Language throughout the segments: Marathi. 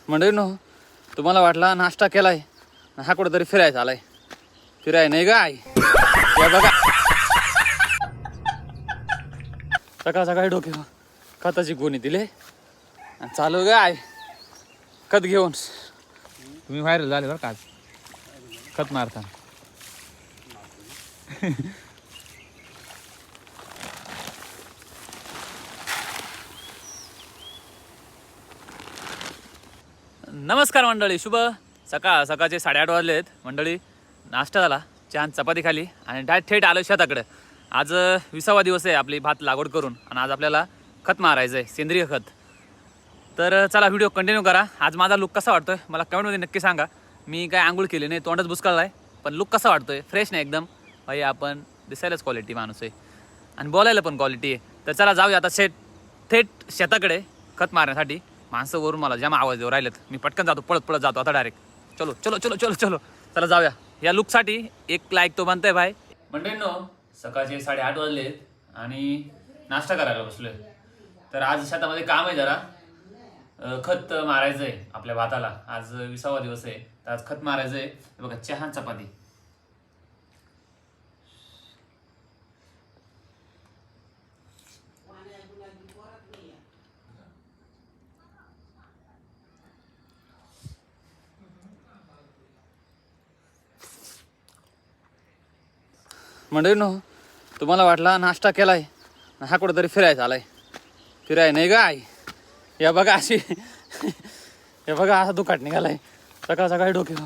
मंडळींनो, तुम्हाला वाटला नाश्ता केलाय हा कुठेतरी फिरायचा आलाय. फिराय नाही गाय. हे बघा सकाळ सकाळी डोक्यावर खताची गोणी दिले आणि चालू गाय खत घेऊन. तुम्ही व्हायरल झाले बरं का आज खत मारता. नमस्कार मंडळी, शुभ सकाळ. सकाळचे 8:30 वाजलेत मंडळी. नाश्ता झाला, छान चपाती खाली आणि थेट आलो शेताकडे. आज 20वा दिवस आहे आपली भात लागवड करून आणि आज आपल्याला खत मारायचं आहे, सेंद्रिय खत. तर चला व्हिडिओ कंटिन्यू करा. आज माझा लुक कसा वाटतोय मला कमेंटमध्ये नक्की सांगा. मी काय आंघोळ केली नाही, तोंडच बुसकाळला आहे, पण लुक कसा वाटतोय? फ्रेश नाही एकदम भाई. आपण दिसायलाच क्वालिटी माणूस आहे आणि बोलायला पण क्वालिटी आहे. तर चला जाऊया आता थेट शेताकडे खत मारण्यासाठी. माणसं वरून मला जाम आवाज देऊ राहिलेत. मी पटकन जातो, पळत पळत जातो आता डायरेक्ट. चलो चलो चलो चलो चलो चला जाऊया. या लुकसाठी एक लाईक तो बनतोय भाई. मंडळींनो, सकाळचे 8:30 वाजलेत आणि नाश्ता करायला बसलोय. तर आज शेतामध्ये काम आहे जरा, खत मारायचं आहे आपल्या भाताला. आज 20वा दिवस आहे, तर आज खत मारायचं आहे. बघा चहा चपाती. मंडळींनो, तुम्हाला वाटला नाश्ता केलाय हा कुठेतरी फिरायचा आलाय. फिराय नाही गाय. या बघा अशी हे बघा असा दुखाट निघालाय. सकाळ सकाळी डोक्यावर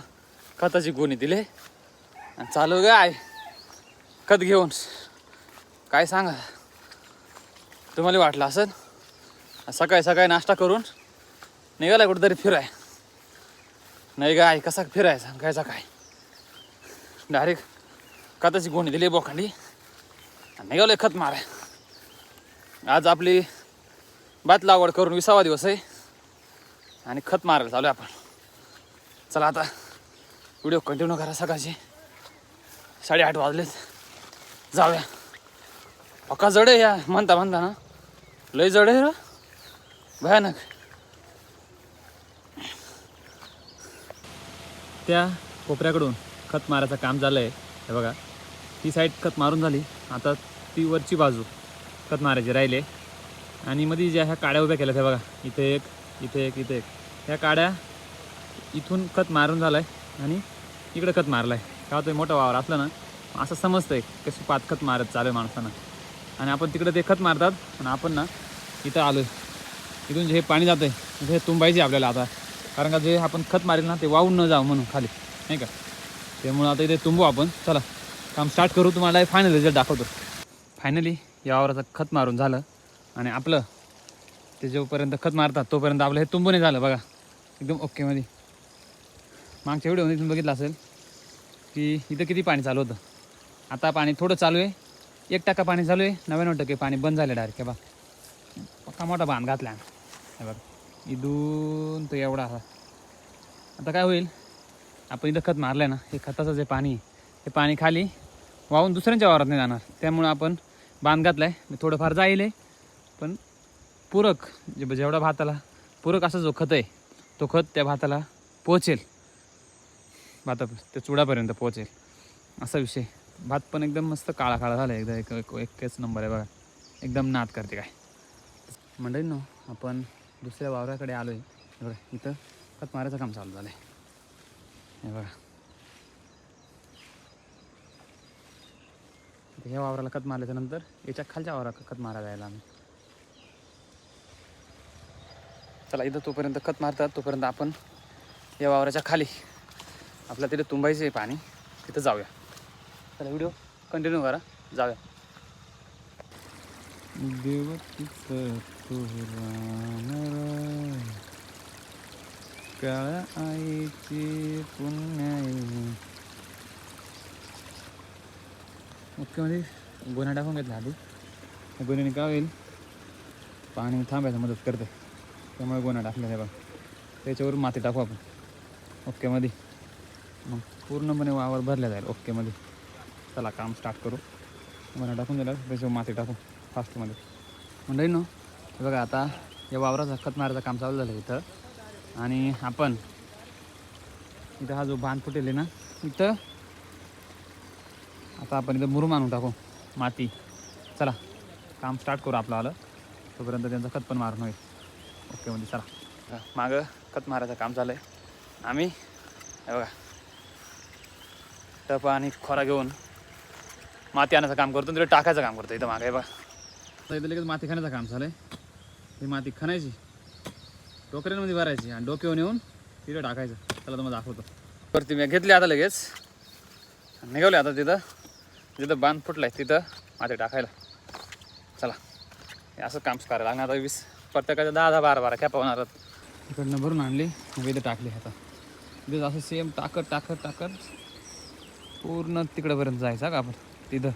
खताची गोणी दिले आणि चालू गाय खत घेऊन. काय सांगा, तुम्हाला वाटलं असं सकाळी सकाळी नाश्ता करून निघालाय कुठेतरी फिराय. नाही गाय, कसा फिरायचा सांगायचा काय. डायरेक्ट खताची गोणी दिली बोखांडी आणि निघालोय खत माराय. आज आपली भात लागवड करून 20वा दिवस आहे आणि खत मारायला चालू आहे आपण. चला आता व्हिडिओ कंटिन्यू करा. सकाळचे 8:30 वाजलेत, जाऊया. पक्का जड आहे या म्हणता म्हणता ना, लय जड आहे भयानक. त्या कोपऱ्याकडून खत मारायचं काम झालं आहे. हे बघा, ती साईड खत मारून झाली. आता ती वरची बाजू खत मारायची राहिले. आणि मध्ये ज्या ह्या काड्या उभ्या केल्या त्या बघा, इथे एक इथे एक इथे एक, ह्या काड्या इथून खत मारून झालं आहे आणि इकडे खत मारलं आहे. का तो मोठा वावर असला ना असं समजतं आहे कशी पात खत मारत चालू आहे माणसानं. आणि आपण तिकडे ते खत मारतात आणि आपण ना इथं आलो आहे. इथून जे हे पाणी जातं आहे हे तुंबायचे आपल्याला आता, कारण का जे आपण खत मारेल ना ते वाहून न जावं म्हणून खाली, नाही का. त्यामुळं आता इथे तुंबू आपण. चला काम स्टार्ट करू. तुम्हाला फायनल रिझल्ट दाखवतो. फायनली या वावराचं खत मारून झालं आणि आपलं ते जोपर्यंत खत मारतात तोपर्यंत आपलं हे तुंबून झालं बघा, एकदम ओकेमध्ये. मागच्या व्हिडिओमध्ये तुम्ही बघितलं असेल की इथं किती पाणी चालू होतं. आता पाणी थोडं चालू आहे, 1% पाणी चालू आहे, 99% पाणी बंद झालं डायरेक्ट. हे बघा पक्का मोठा बांध घातला. हे बघा इथून तो एवढा. आता काय होईल, आपण इथं खत मारलं आहे ना, हे खताचं जे पाणी हे पाणी खाली वाहून दुसऱ्यांच्या वावरात नाही जाणार. त्यामुळं आपण बांध घातला आहे. मी थोडंफार जाईल आहे, पण पूरक जेवढा भाताला पूरक असा जो खत आहे तो खत त्या भाताला पोहोचेल, भाता त्या चुडापर्यंत पोहोचेल असा विषय. भात पण एकदम मस्त काळा काळा झाला आहे, एकदा एकच नंबर आहे बघा, एकदम नाद करते काय. मंडळींनो, आपण दुसऱ्या वावराकडे आलो आहे. बघा इथं खत मारायचं काम चालू झालं आहे. हे बघा ह्या वावराला खत मारल्याच्या नंतर याच्या खालच्या वावराला खत मारायला जायला आम्ही. चला इथं तोपर्यंत खत मारतात तोपर्यंत आपण या वावराच्या खाली आपल्या तिथे तुंबायचं आहे पाणी, तिथं जाऊया. चला व्हिडिओ कंटिन्यू करा, जाऊया. काळ्या आईची पुण्याई. मुख्यमध्ये गोण्या टाकून घेतला आधी. गोण्याने काय होईल, पाणी थांबायला मदत करते, त्यामुळे गोण्या टाकल्या. हे बघा त्याच्यावर माती टाकू आपण ओकेमध्ये, मग पूर्णपणे वावर भरल्या जाईल ओकेमध्ये. चला काम स्टार्ट करू. गोण्या टाकून दिला त्याच्यावर माती टाकू फास्टमध्ये. मंडळींनो, हे बघा आता या वावराचं खत मारायचं काम चालू झालं इथं. आणि आपण इथं हा जो बांध फुटेल आहे ना इथं आता आपण इथं मुरुम आणून टाकू माती. चला काम स्टार्ट करू आपलं आलं तोपर्यंत त्यांचं खत पण मारून होईल. ओके म्हणजे चला मागं खत मारायचं काम चालू आहे. आम्ही हे बघा टप आणि खोरा घेऊन माती आणायचं काम करतो, तिथे टाकायचं काम करतो. इथं मागे बघा तर इथं लगेच माती खाण्याचं काम चालू आहे. ही माती खणायची टोकऱ्यांमध्ये भरायची आणि डोक्यावर येऊन तिथं टाकायचं. त्याला तुम्हाला दाखवतो. वरती मी घेतली आता लगेच निघावले आता तिथं जिथं बांध फुटला आहे तिथं माती टाकायला. चला हे असं काम करायला लागणार. आता 20 प्रत्येकाच्या 10-10 12-12 कॅपा होणार. इकडनं भरून आणली मग इथं टाकली. आता तिथं असं सेम टाकत पूर्ण तिकडंपर्यंत जायचं का आपण तिथं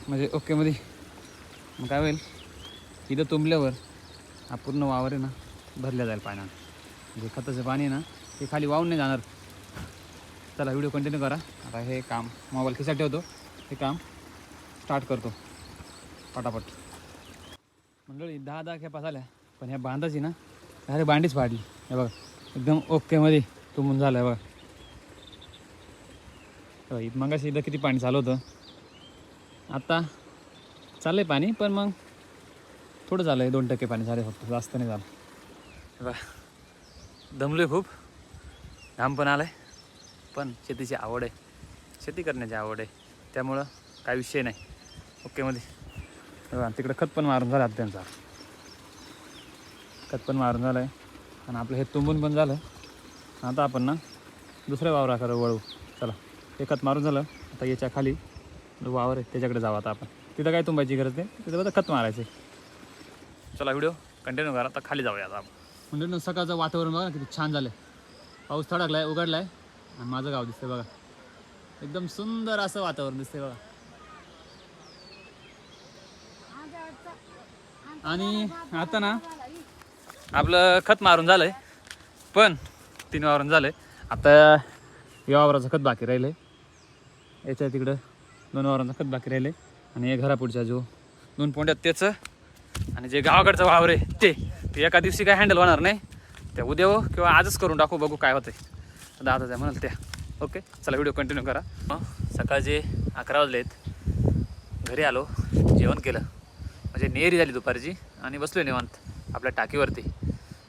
म्हणजे ओकेमध्ये. मग काय होईल इथं तुंबल्यावर हा पूर्ण वावर आहे ना भरल्या जाईल पाण्यानं. म्हणजे खताचं पाणी आहे ना ते खाली वाहून नाही जाणार. चला व्हिडिओ कंटिन्यू करा. आता हे काम मोबाईल खिशात ठेवतो, हे काम स्टार्ट करतो पटापट. मंडळी 10-10 खेपा झाल्या पण ह्या बांधाची ना अरे बांडीच पाडली. हे बघा एकदम ओकेमध्ये तुंबून झालं आहे बघा. मगाशी इथं किती पाणी चालू होतं, आता चाललं आहे पाणी पण मग थोडं झालं आहे. 2% पाणी झालं फक्त, जास्त नाही झालं. बघा दमलो आहे खूप, घाम पण आला आहे. पण शेतीची आवड आहे, शेती करण्याची आवड आहे, त्यामुळं काय विषय नाही. ओकेमध्ये बघा तिकडं खत पण मारून झालं. आता त्यांचा खत पण मारून झालं आहे आणि आपलं हे तुंबून पण झालं. आता आपण ना दुसऱ्या वावराकडे वळू. चला हे खत मारून झालं. आता याच्या खाली जो वावर आहे त्याच्याकडे जाऊ. आता आपण तिथं काय तुंबायची गरज नाही, तिथं बघा खत मारायचं. चला व्हिडिओ कंटिन्यू करा. आता खाली जाऊया. आता म्हणजे सकाळचं वातावरण बघा किती छान झालं. पाऊस थडकला आहे, उघडला आहे आणि माझं गाव दिसतंय बघा. एकदम सुंदर असं वातावरण दिसतंय बघा. आणि आता ना आपलं खत मारून झालं आहे पण 3 वावरून झालं आहे. आता या वावराचं खत बाकी राहिलं आहे, याच्या तिकडं 2 वावरांचं खत बाकी राहिलं आहे आणि हे घरापुढच्या जो 2 पोंड्यात त्याचं आणि जे गावाकडचं वावर आहे ते एका दिवशी काय हँडल होणार नाही. त्या उद्या हो किंवा आजच करून टाकू, बघू काय होतं आहे. दादा त्या म्हणाल त्या. ओके चला व्हिडिओ कंटिन्यू करा. सकाळचे 11 वाजले आहेत. घरी आलो, जेवण केलं म्हणजे नेहरी झाली दुपारची आणि बसलो निवांत आपल्या टाकीवरती.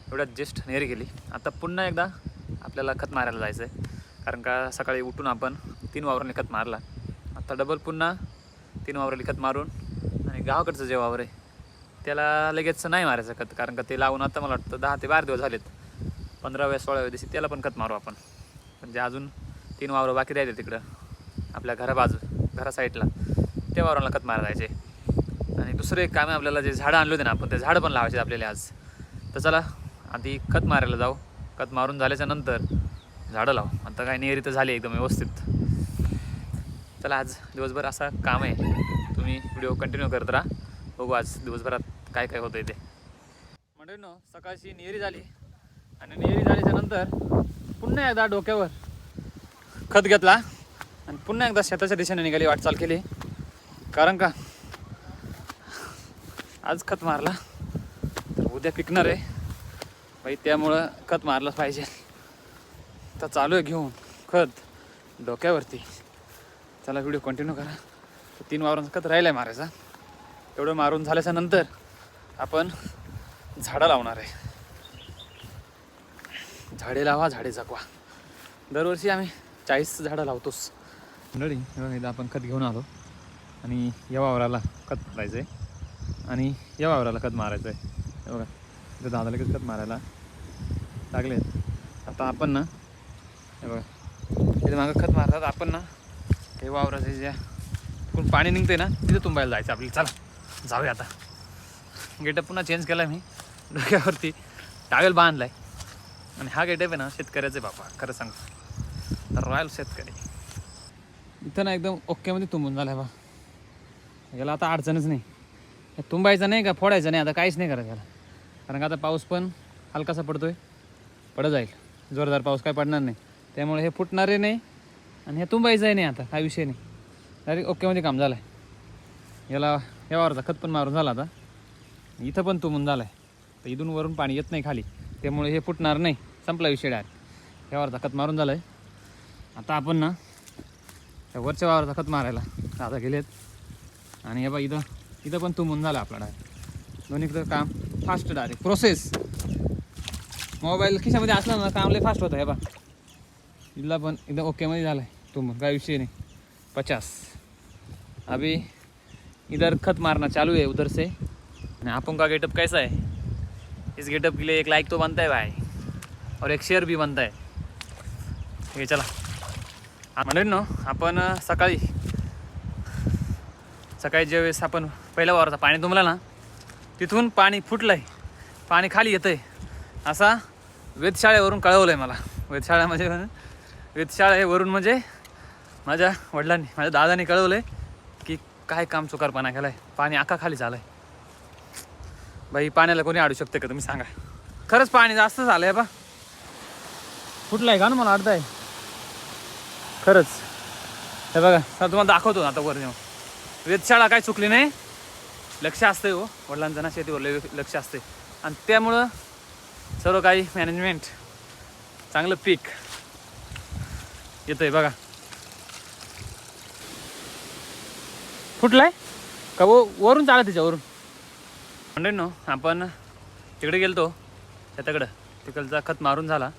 एवढ्यात जस्ट नेहरी गेली. आता पुन्हा एकदा आपल्याला खत मारायला जायचं आहे, कारण का सकाळी उठून आपण 3 वावरांनी खत मारला. आता डबल पुन्हा 3 वावरांनी खत मारून आणि गावाकडचं जे वावर आहे त्याला लगेच नाही मारायचं खत, कारण का ते लावून आता मला वाटतं 10 ते 12 दिवस झालेत. 15व्या-16व्या दिवशी त्याला पण खत मारू आपण. म्हणजे अजून 3 वावरं बाकी राहिले तिकडं आपल्या घरा साईडला, त्या वावराला खत मारायला जायचे. आणि दुसरं एक काम आहे आपल्याला, जे झाडं आणले होते ना आपण, ते झाडं पण लावायचे आपल्याला आज. तर चला आधी खत मारायला जाऊ. खत मारून झाल्याच्या नंतर झाडं लावू. आता काय नेहरी तर झाली एकदम व्यवस्थित. चला आज दिवसभर असा काम आहे, तुम्ही व्हिडिओ कंटिन्यू करत राहा. बघू आज दिवसभरात काय काय होतं आहे ते. मंडळींनो सकाळची नेहरी झाली आणि नेहरी झाल्याच्या नंतर पुन्हा एकदा डोक्यावर खत घेतला आणि पुन्हा एकदा शेताच्या दिशेने निघाली, वाटचाल केली. कारण का आज खत मारला तर उद्या पिकणार आहे बाई, त्यामुळं खत मारलंच पाहिजे. तर चालू आहे घेऊन खत डोक्यावरती. चला व्हिडिओ कंटिन्यू करा. 3 वावरांचं खत राहिलं आहे मारायचा. तेवढं मारून झाल्याच्या नंतर आपण झाडं लावणार आहे. झाडे लावा, झाडे जगवा. दरवर्षी आम्ही 40 झाडं लावतोच. मंडळी एकदा आपण खत घेऊन आलो आणि या वावराला खत मारायचं आहे आणि या वावराला खत मारायचं आहे. हे बघा इथं दादा लगेच खत मारायला लागले. आता आपण ना हे बघा इथे मागं खत मारतात आपण ना, हे वावराचे ज्या कोण पाणी निघते ना तिथे तुंबायला जायचं आपल्याला. चला जाऊया. आता गेटअप पुन्हा चेंज केला मी, डोक्यावरती टावेल बांधला आहे आणि हा गेटअप आहे ना शेतकऱ्याचे बाबा, खरं सांगतो तर रॉयल शेतकरी. इथं ना एकदम ओकेमध्ये तुंबून झालं आहे बा. याला आता अडचणच नाही, तुंबायचं नाही का फोडायचं नाही, आता काहीच नाही करायचं याला. कारण का आता पाऊस पण हलकासा पडतोय, पडत जाईल. जोरदार पाऊस काय पडणार नाही, त्यामुळे हे फुटणारे नाही आणि हे तुंबायचंही नाही. आता काय विषय नाही, डायरेक्ट ओकेमध्ये काम झालं आहे. याला या वावरचा खत पण मारून झाला. आता इथं पण तुंबून झालं आहे. तर इथून वरून पाणी येत नाही खाली, त्यामुळे हे फुटणार नाही. संपला विषय डायरेक्ट. ह्यावरचा खत मारून झालं आहे. आता आपण ना त्या वरच्या वावरचा खत मारायला दादा गेलेत. आणि हे बा इथं पण तुंबून झालं आपला डायरेक्ट. दोन्हीकडं काम फास्ट डायरेक्ट प्रोसेस. मोबाईल खिशामध्ये असला ना काम लय फास्ट होतं. हे बा इथला पण एकदम ओकेमध्ये झालं आहे तुंबून, काय विषय नहीं. 50 अभी इधर खत मारना चालू है उधर से. आणि आपण का गेटअप कैसा है, इस गेटअप के लिए एक लाइक तो बनता है भाई, और एक शेअर भी बनता है. ठीक आहे चला. म्हणजे ना आपण सकाळी ज्यावेळेस आपण पहिल्या वावराचा पाणी तुंबला ना, तिथून पाणी फुटलं आहे, पाणी खाली येतं आहे, असा वेधशाळेवरून कळवलं आहे मला. वेधशाळेवरून म्हणजे माझ्या वडिलांनी, माझ्या दादानी कळवलं आहे की काय काम चुकारपणा केला आहे, पाणी आका खाली झालं आहे. बाई पाण्याला कोणी अडू शकते का तुम्ही सांगा. खरंच पाणी जास्त झालं आहे बा. फुटलं आहे का ना, मला वाटतं आहे खरंच. हे बघा सर तुम्हाला दाखवतो आता वर जेव्हा. वेधशाळा काय चुकली नाही, लक्ष असते हो वडिलांचं ना, शेतीवर लक्ष असते. आणि त्यामुळं सर्व काही मॅनेजमेंट चांगलं पीक येतं आहे. बघा फुटलाय का वरून चालत त्याच्यावरून. म्हणून आपण तिकडे गेलतो शेताकडं, तिकडचा खत मारून झाला.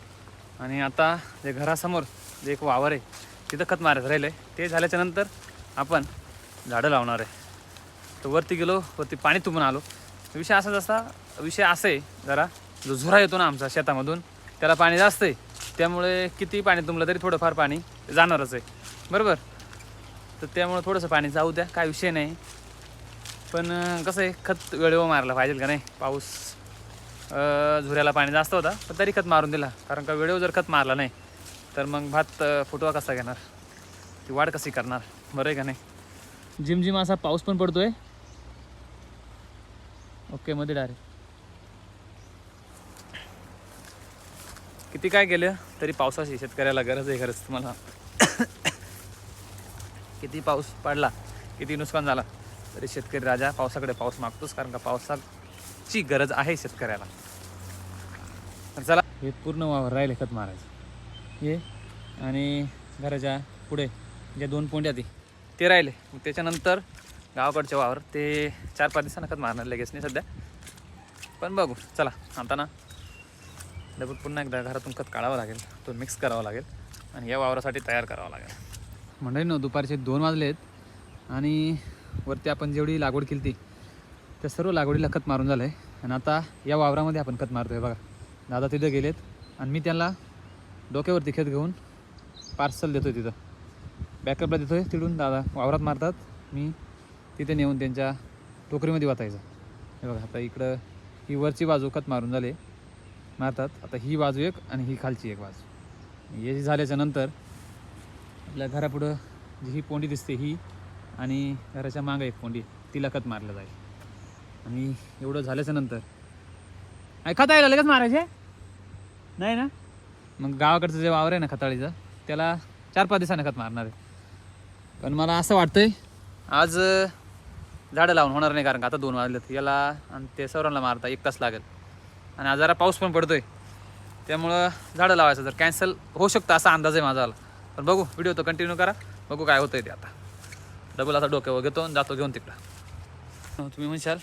आणि आता जे घरासमोर जे एक वावर आहे तिथं खत मारायचं राहिलं आहे. ते झाल्याच्या नंतर आपण झाडं लावणार आहे. तर वरती गेलो, वरती पाणी तुंबून आलो. विषय असं आहे जरा, जो झुरा येतो ना आमचा शेतामधून त्याला पाणी जास्त आहे. त्यामुळे किती पाणी तुंबलं तरी थोडंफार पाणी जाणारच आहे, बरोबर. तर त्यामुळे थोडंसं पाणी जाऊ द्या, काय विषय नाही. पण कसं आहे, खत वेळेवर मारला पाहिजे का नाही. पाऊस झुऱ्याला पाणी जास्त होता पण तरी खत मारून दिला. कारण का वेळेवर जर खत मारला नाही तर मग भात फुटवा कसा घेणार, ती वाढ कशी करणार, बरं आहे का नाही. झिमझिम असा पाऊस पण पडतोय. ओके मध्ये डायरेक्ट. किती काय केलं तरी पावसाची शेतकऱ्याला गरज आहे खरंच. तुम्हाला किती पाऊस पडला, किती नुकसान झाला तरी शेतकरी राजा पावसाकडे पाऊस मागतोच. कारण का पावसाची गरज आहे शेतकऱ्याला. तर चला, हे पूर्ण वावर राहिले खत मारायचं. हे आणि घराच्या पुढे ज्या 2 पोंड्या ते राहिले. मग त्याच्यानंतर गावाकडचे वावर ते 4-5 दिवसांना खत मारणार, लगेच नाही सध्या. पण बघू चला. आता ना डबल पुन्हा एकदा घरातून खत काढावं लागेल, तो मिक्स करावा लागेल आणि या वावरासाठी तयार करावं लागेल. म्हणजे ना दुपारचे 2 वाजलेत आणि वरती आपण जेवढी लागवड केली ती त्या सर्व लागवडीला खत मारून झालं आहे. आणि आता या वावरामध्ये आपण खत मारतो आहे. बघा दादा तिथं गेलेत आणि मी त्यांना डोक्यावरती खत घेऊन पार्सल देतो आहे. तिथं बॅकअपला देतो आहे. तिथून दादा वावरात मारतात, मी तिथे नेऊन त्यांच्या टोकरीमध्ये वाचायचं. हे बघा आता इकडं ही वरची बाजू खत मारून झाले मारतात. आता ही बाजू एक आणि ही खालची एक बाजू. हे झाल्याच्या नंतर आपल्या घरापुढं जी ही पोंडी दिसते ही, आणि घराच्या मागं एक पोंडी, तिला खत मारलं जाईल. आणि एवढं झाल्याच्या नंतर खत आहे लगेच मारायचे नाही ना. मग गावाकडचं जे वावर आहे ना खताळीचं, त्याला 4-5 दिवसांनी खत मारणार आहे. पण मला असं वाटतंय आज झाडं लावून होणार नाही. कारण का आता 2 वाजलेत, याला आणि ते सर्वांना मारता 1 तास लागेल. आणि आज जरा पाऊस पण पडतोय, त्यामुळं झाडं लावायचं जर कॅन्सल होऊ शकतं असा अंदाज आहे माझा. पण बघू, व्हिडिओ तो कंटिन्यू करा, बघू काय होतंय ते. आता डबल आता डोक्यावर घेतो आणि जातो घेऊन तिकडं. तुम्ही म्हणशाल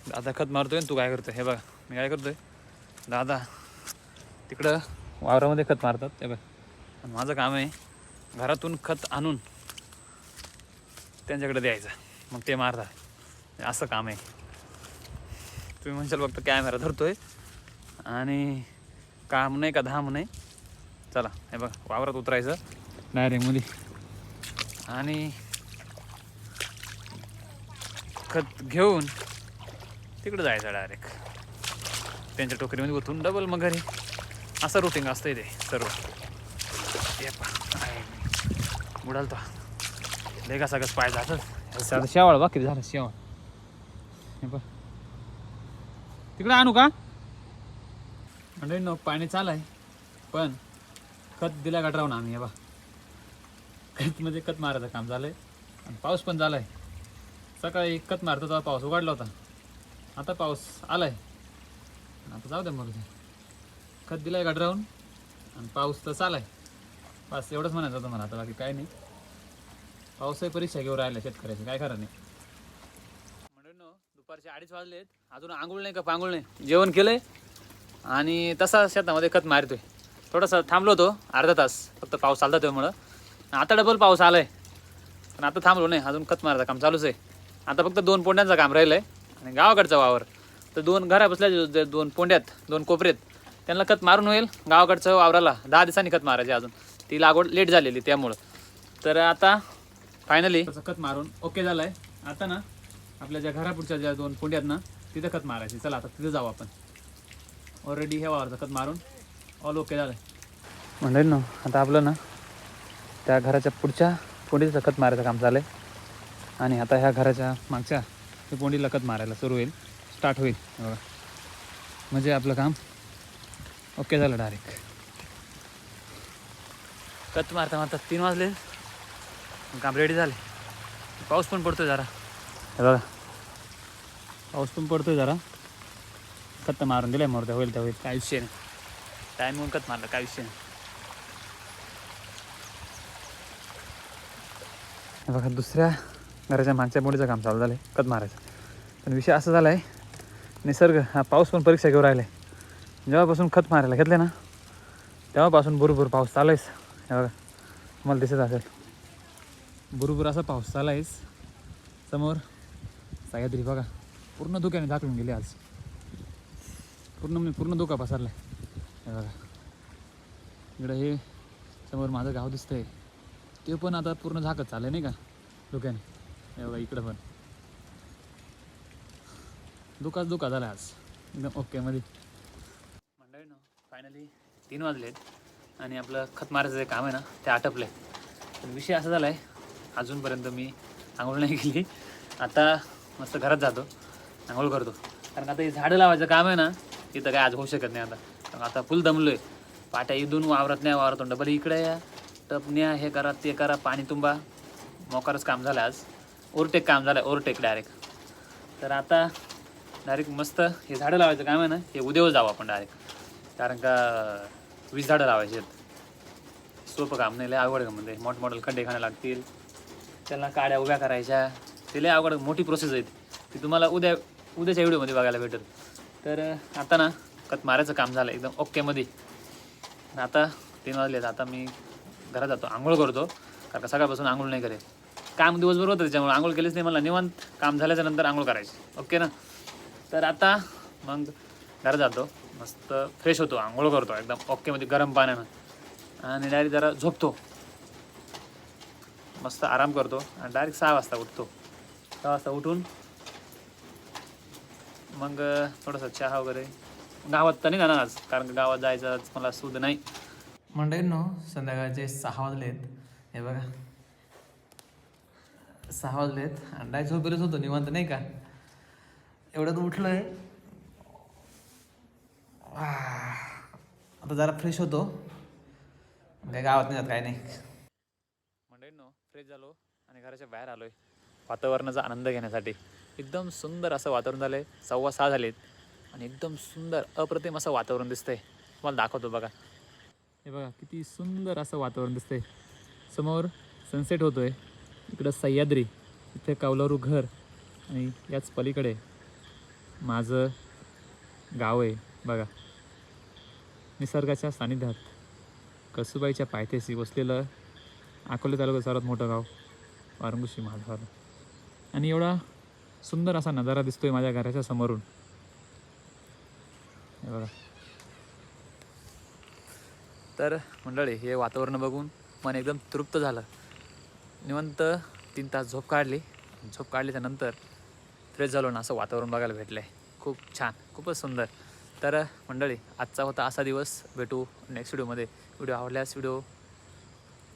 दादा खत मारतोय तू काय करतोय. हे बघा मी काय करतोय, दादा तिकडं वावरामध्ये खत मारतात ते बघ, आणि माझं काम आहे घरातून खत आणून त्यांच्याकडे द्यायचं, मग ते मारतात. असं काम आहे. तुम्ही म्हणशाल फक्त कॅमेरा धरतोय आणि काम नाही का धाम नाही. चला हे बघा वावरात उतरायचं डायरेक्टमध्ये आणि खत घेऊन तिकडं जायचं डायरेक्ट त्यांच्या टोकरीमध्ये उतरून डबल मग घरी. असं रुटीन असतं ते सर्व. हे बुडाल तो लेगा सगळंच पाय जातं. शेवाळ बा किती झालं शेवाळ. हे बघ तिकडे आणू का म्हणजे न पाणी चालय पण खत दिला गटरावून आम्ही. हे बा खत म्हणजे खत मारायचं काम झालंय आणि पाऊस पण झालाय. सकाळी खत मारतो तेव्हा पाऊस उघडला होता, आता पाऊस आलाय. आता जाऊ द्या मग खत दिलाय गाडरावून आणि पाऊस तर चालाय. बस एवढंच म्हणायचं होतं मला, आता बाकी काय नाही. पाऊसही परीक्षा घेऊन राहिला शेतकऱ्याची, काय खरं नाही. म्हणून दुपारचे 2:30 वाजलेत, अजून आंघोळ नाही का पांघोळ नाही. जेवण केलंय आणि तसा शेतामध्ये खत मारतोय. थोडंसं थांबलो होतो अर्धा तास, फक्त पाऊस चालता त्यामुळं. आता डबल पाऊस आलाय, पण आता थांबलो नाही, अजून खत मारायचं काम चालूच आहे. आता फक्त 2 पोंड्यांचं काम राहिलं आहे आणि गावाकडचा वावर तर 2 घरा बसल्या 2 पोंड्यात 2 कोपऱ्यात त्यांना खत मारून होईल. गावाकडचं वावराला 10 दिवसांनी खत मारायचे, अजून ती लागवड लेट झालेली त्यामुळं. तर आता फायनली खत मारून ओके झालं आहे. आता ना आपल्या ज्या घरापुढच्या ज्या 2 पोंड्यात ना तिथं खत मारायची. चला आता तिथं जाऊ आपण. ऑलरेडी हे वावरचं खत मारून ऑल ओके झालं आहे म्हणलं ना. आता आपलं ना त्या घराच्या पुढच्या पोंडीचं खत मारायचं काम चालू आहे आणि आता ह्या घराच्या मागच्या ते पोंडीला खत मारायला सुरू होईल, स्टार्ट होईल बघा. म्हणजे आपलं काम ओके झालं डायरेक्ट. खत मारता मारता 3 वाजले, काम रेडी झाले. पाऊस पण पडतोय जरा, हे बघा पाऊस पण पडतोय जरा. खत मारून दिलं आहे, मोरता होईल त्या होईल, काय विषय नाही. टाईम होऊन खत मारलं, काय विषय नाही. हे बघा दुसऱ्या घराच्या मागच्या पोंडीचं काम चालू झालं आहे खत मारायचं. पण विषय असं झाला आहे, निसर्ग हा पाऊस पण परीक्षा घेऊन राहिला आहे. जेव्हापासून खत मारायला घेतले ना तेव्हापासून भुरभुर पाऊस चालू आहेस. हे बघा तुम्हाला दिसत असेल, भुरभुर असा पाऊस चालू आहेस. समोर सह्याद्री बघा पूर्ण धुक्याने झाकलून गेले आज, पूर्ण धुका पसरला आहे. हे बघा इकडं हे समोर माझं गाव दिसतंय, ते पण आता पूर्ण झाकत चाललं नाही का धुक्याने. हे बघा इकडं पण धुका झाला आज एकदम ओके मध्ये. मंडळी ना फायनली 3 वाजलेत आणि आपलं खत मारायचं जे काम आहे ना ते आटपलं आहे. पण विषय असा झाला आहे, अजूनपर्यंत मी आंघोळ नाही केली. आता मस्त घरात जातो, आंघोळ करतो. कारण आता हे झाडं लावायचं काम आहे ना तिथं काय आज होऊ शकत नाही. कारण आता फुल दमलो आहे. पाट्या इथून वावरत नाही, वावरत डबल इकडे या टपण्या, हे करा ते करा, पाणी तुंबा, मोकारच काम झालं आज. ओव्हरटेक काम झालं, ओव्हरटेक डायरेक्ट. तर आता डायरेक्ट मस्त हे झाडं लावायचं काम आहे ना हे उद्यावर जाऊ आपण डायरेक्ट. कारण का 20 झाडं लावायची आहेत, सोपं काम नाही, लय अवघड का. म्हणजे मोठमोठे खड्डे खाणे लागतील, त्याला काड्या उभ्या करायच्या, ते लय अवघड मोठी प्रोसेस आहे ती तुम्हाला उद्याच्या व्हिडिओमध्ये बघायला भेटेल. तर आता ना खत मारायचं काम झालं एकदम ओकेमध्ये. आता 3 वाजलेत, आता मी घरात जातो, आंघोळ करतो. कारण का सकाळपासून आंघोळ नाही करेल, काम दिवसभर होतं त्याच्यामुळे आंघोळ केलीच नाही. मला निवांत काम झाल्याच्या नंतर आंघोळ करायची, ओके ना. तर आता मग घरात जातो, मस्त फ्रेश होतो, आंघोळ करतो एकदम ओकेमध्ये गरम पाण्यानं आणि डायरेक्ट जरा झोपतो, मस्त आराम करतो आणि डायरेक्ट 6 वाजता उठतो. 6 वाजता उठून मग थोडंसं चहा वगैरे. गावात तर नाही जाणार आज, कारण गावात जायचं आज मला सूद नाही. मंडळींनो संध्याकाळचे 6 वाजलेत, हे बघा 6 वाजलेत आणि डायरेक्ट झोपेलच होतो निवांत नाही का. एवढ्यात उठलो आहे, आता जरा फ्रेश होतो, काही गावात नाही जात काय नाही. मंडळींनो फ्रेश झालो आणि घराच्या बाहेर आलोय वातावरणाचा आनंद घेण्यासाठी. एकदम सुंदर असं वातावरण झालं आहे. 6:15 झालेत आणि एकदम सुंदर अप्रतिम असं वातावरण दिसतंय. तुम्हाला दाखवतो बघा, हे बघा किती सुंदर असं वातावरण दिसतंय. समोर सनसेट होतोय, इकडं सह्याद्री, इथे कौलारू घर आणि याच पलीकडे माझं गाव आहे बघा. निसर्गाच्या सानिध्यात कसूबाईच्या पायथ्याशी वसलेलं अकोले तालुक्यात सर्वात मोठं गाव वारंगुशी महाद्वार. आणि एवढा सुंदर असा नजारा दिसतोय माझ्या घराच्या समोरून, हे बघा. तर मंडळी हे वातावरण बघून मन एकदम तृप्त झालं. निवांत 3 तास झोप काढल्याच्या नंतर फ्रेश झालो ना, असं वातावरण बघायला भेटलं आहे. खूप छान, खूपच सुंदर. तर मंडळी आजचा होता असा दिवस. भेटू नेक्स्ट व्हिडिओमध्ये. व्हिडिओ आवडल्यास व्हिडिओ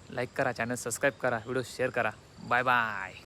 लाईक करा, चॅनल सबस्क्राईब करा, व्हिडिओ शेअर करा. Bye bye.